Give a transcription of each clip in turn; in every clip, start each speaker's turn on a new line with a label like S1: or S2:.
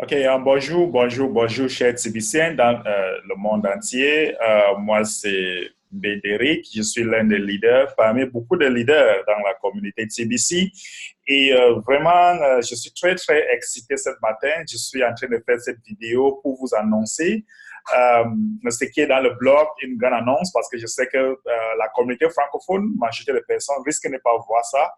S1: Ok, bonjour, chers Tibiciens dans le monde entier. Moi, c'est Bédéric. Je suis l'un des leaders, parmi beaucoup de leaders dans la communauté TBC. Et vraiment, je suis très excité ce matin. Je suis en train de faire cette vidéo pour vous annoncer ce qui est dans le blog, une grande annonce, parce que je sais que la communauté francophone, majorité de personnes, risquent de ne pas voir ça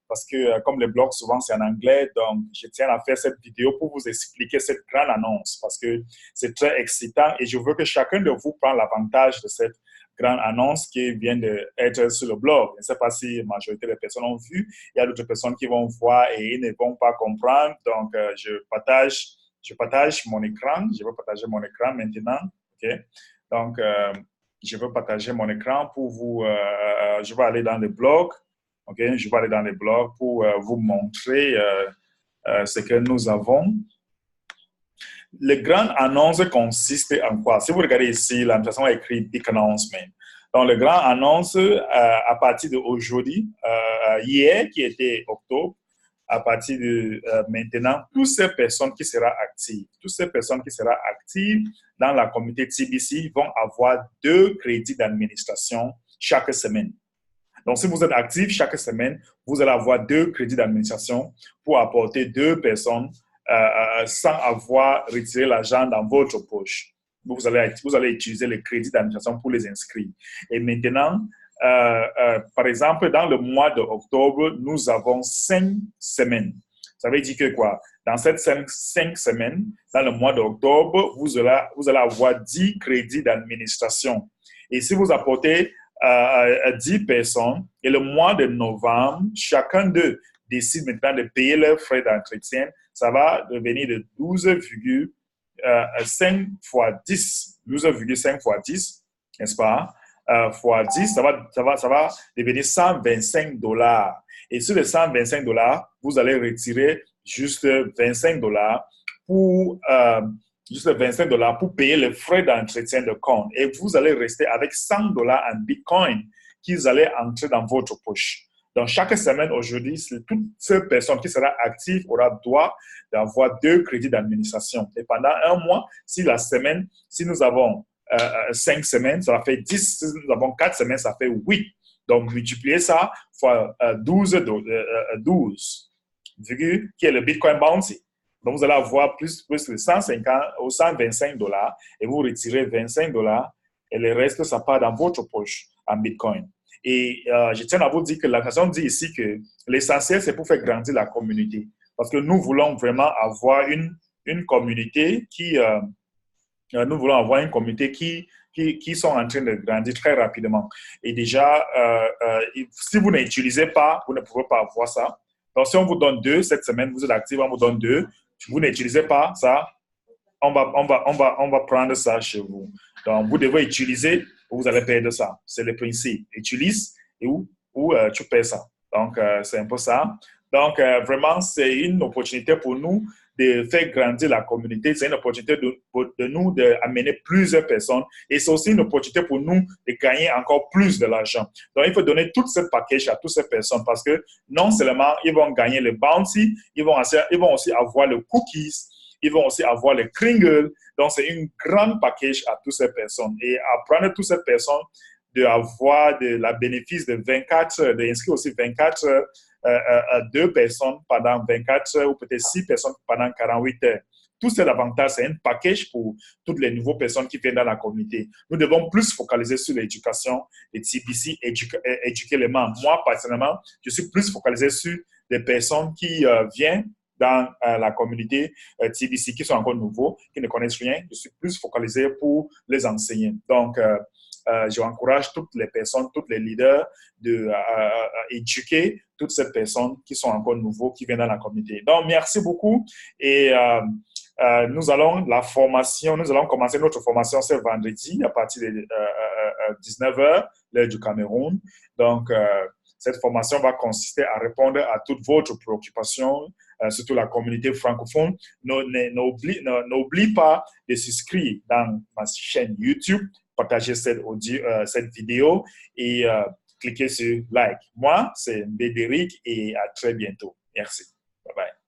S1: parce que comme les blogs souvent c'est en anglais, donc je tiens à faire cette vidéo pour vous expliquer cette grande annonce parce que c'est très excitant et je veux que chacun de vous prenne l'avantage de cette grande annonce qui vient d'être sur le blog. Je ne sais pas si la majorité des personnes ont vu, il y a d'autres personnes qui vont voir et ils ne vont pas comprendre, donc je partage mon écran, je vais partager mon écran maintenant, ok? Donc, je vais partager mon écran pour vous, je vais aller dans le blog. Okay, je vais aller dans les blogs pour vous montrer ce que nous avons. Les grandes annonces consistent en quoi? Si vous regardez ici, l'administration a écrit Big Announcement. Donc, les grandes annonces, à partir d'aujourd'hui, hier qui était octobre, à partir de maintenant, toutes ces personnes qui seront actives dans la communauté TBC vont avoir 2 crédits d'administration chaque semaine. Donc, si vous êtes actif chaque semaine, vous allez avoir 2 crédits d'administration pour apporter 2 personnes sans avoir retiré l'argent dans votre poche. Vous allez utiliser les crédits d'administration pour les inscrire. Et maintenant, par exemple, dans le mois d'octobre, nous avons 5 semaines. Ça veut dire que quoi? Dans cette 5 semaines, dans le mois d'octobre, vous allez avoir 10 crédits d'administration. Et si vous apportez 10 personnes et le mois de novembre, chacun d'eux décide maintenant de payer leurs frais d'entretien, ça va devenir de 12,5 fois 10, 12,5 fois 10, n'est-ce pas? Fois 10, ça va devenir $125. Et sur les $125, vous allez retirer juste $25 pour payer les frais d'entretien de compte. Et vous allez rester avec $100 en Bitcoin qu'ils allaient entrer dans votre poche. Donc, chaque semaine, aujourd'hui, toute cette personne qui sera active aura droit d'avoir 2 crédits d'administration. Et pendant un mois, si nous avons 5 semaines, ça fait 10. Si nous avons 4 semaines, ça fait 8. Donc, multipliez ça fois 12, qui est le Bitcoin Bounty. Donc, vous allez avoir plus de 150 ou $125 et vous retirez $25 et le reste, ça part dans votre poche en Bitcoin. Et je tiens à vous dire que la façon dit ici que l'essentiel, c'est pour faire grandir la communauté. Parce que nous voulons vraiment avoir une communauté qui sont en train de grandir très rapidement. Et déjà, si vous n'utilisez pas, vous ne pouvez pas avoir ça. Donc, si on vous donne 2 cette semaine, vous êtes actif, on vous donne 2, vous n'utilisez pas ça, on va prendre ça chez vous. Donc, vous devez utiliser ou vous allez perdre ça. C'est le principe. Utilise ou tu perds ça. Donc, c'est un peu ça. Donc, vraiment, c'est une opportunité pour nous de faire grandir la communauté. C'est une opportunité de nous d'amener plusieurs personnes. Et c'est aussi une opportunité pour nous de gagner encore plus de l'argent. Donc, il faut donner tout ce package à toutes ces personnes parce que non seulement ils vont gagner le bounty, ils vont aussi avoir le cookies, ils vont aussi avoir les Kringles. Donc, c'est une grande package à toutes ces personnes. Et apprendre à toutes ces personnes d'avoir la bénéfice de 24 heures, d'inscrire aussi 24 heures, 2 personnes pendant 24 heures ou peut-être 6 personnes pendant 48 heures. Tout cet avantage, c'est un package pour toutes les nouvelles personnes qui viennent dans la communauté. Nous devons plus focaliser sur l'éducation, les TBC, éduquer les membres. Moi, personnellement, je suis plus focalisé sur les personnes qui viennent dans la communauté TBC qui sont encore nouveaux, qui ne connaissent rien. Je suis plus focalisé pour les enseigner. Donc, j'encourage toutes les personnes, tous les leaders d'éduquer toutes ces personnes qui sont encore nouveaux, qui viennent dans la communauté. Donc, merci beaucoup. Et nous allons commencer notre formation ce vendredi à partir de 19h, l'heure du Cameroun. Donc, cette formation va consister à répondre à toutes vos préoccupations, surtout la communauté francophone. N'oublie pas de s'inscrire dans ma chaîne YouTube, partager cette vidéo et cliquez sur like. Moi, c'est Bédéric et à très bientôt. Merci. Bye bye.